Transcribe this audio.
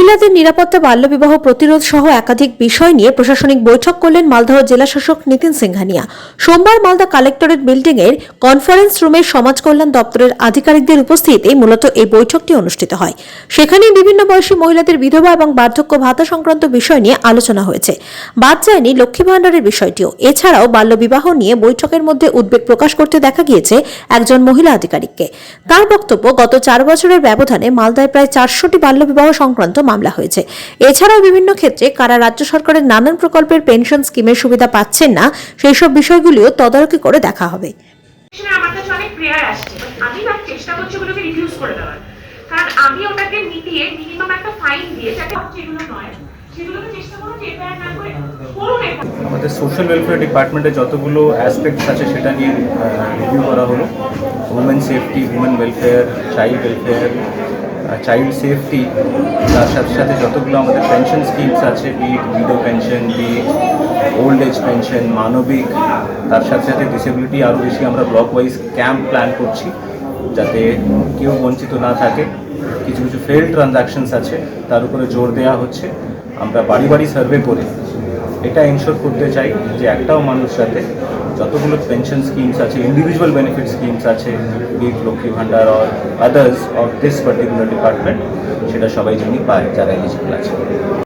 মহিলাদের নিরাপত্তা, বাল্যবিবাহ প্রতিরোধ সহ একাধিক বিষয় নিয়ে প্রশাসনিক বৈঠক করলেন মালদহ জেলা শাসক নিতিন সিংহানিয়া। সোমবার মালদা কালেক্টরেট বিল্ডিং এর কনফারেন্স রুমে সমাজ কল্যাণ দপ্তরের আধিকারিকদের উপস্থিতিতে মূলত এই বৈঠকটি অনুষ্ঠিত হয়। সেখানে বিভিন্ন বয়সী মহিলাদের বিধবা এবং বার্ধক্য ভাতা সংক্রান্ত বিষয় নিয়ে আলোচনা হয়েছে। বাদ যায়নি লক্ষ্মী ভাণ্ডারের বিষয়টিও। এছাড়াও বাল্যবিবাহ নিয়ে বৈঠকের মধ্যে উদ্বেগ প্রকাশ করতে দেখা গিয়েছে একজন মহিলা আধিকারিককে। তার বক্তব্য, গত 4 বছরের ব্যবধানে মালদায় প্রায় 400টি বাল্যবিবাহ সংক্রান্ত মামলা হয়েছে। এছাড়াও বিভিন্ন ক্ষেত্রে কারা রাজ্য সরকারের নানান প্রকল্পের পেনশন স্কিমের সুবিধা পাচ্ছেন না, সেই সব বিষয়গুলিও তদারকি করে দেখা হবে। আমার কাছে অনেক প্রেয়ার আসছে, আমি চেষ্টা করছি ওগুলোকে রিডিউস করে দেওয়ার, কারণ আমি ওটাকে মিটিয়ে মিনিমাম একটা ফাইন দিয়ে যাতে যেগুলো নয় সেগুলোকে চেষ্টা করব যে এটা না করে করুন। আমাদের সোশ্যাল ওয়েলফেয়ার ডিপার্টমেন্টে যতগুলো অ্যাসপেক্টস আছে সেটা নিয়ে রিভিউ করা হলো। Women safety, women welfare, child welfare, child safety, তার সাথে সাথে যতগুলো আমাদের পেনশন স্কিমস আছে, বিট উইডো পেনশন, বিট ওল্ড এজ পেনশন, মানবিক, তার সাথে সাথে ডিসেবিলিটি আরও বেশি আমরা ব্লক ওয়াইজ ক্যাম্প প্ল্যান করছি যাতে কেউ বঞ্চিত না থাকে। কিছু কিছু ফেল ট্রানজ্যাকশনস আছে তার উপরে জোর দেওয়া হচ্ছে। আমরা বাড়ি বাড়ি সার্ভে করে এটা এনশোর করতে চাই যে একটাও মানুষ যাতে যতগুলো পেনশন স্কিমস আছে, ইন্ডিভিজুয়াল বেনিফিট স্কিমস আছে, bit Lakshmi Bhandar or others of this particular department, সেটা সবাই যিনি পায় যারা এলিজিবল আছে।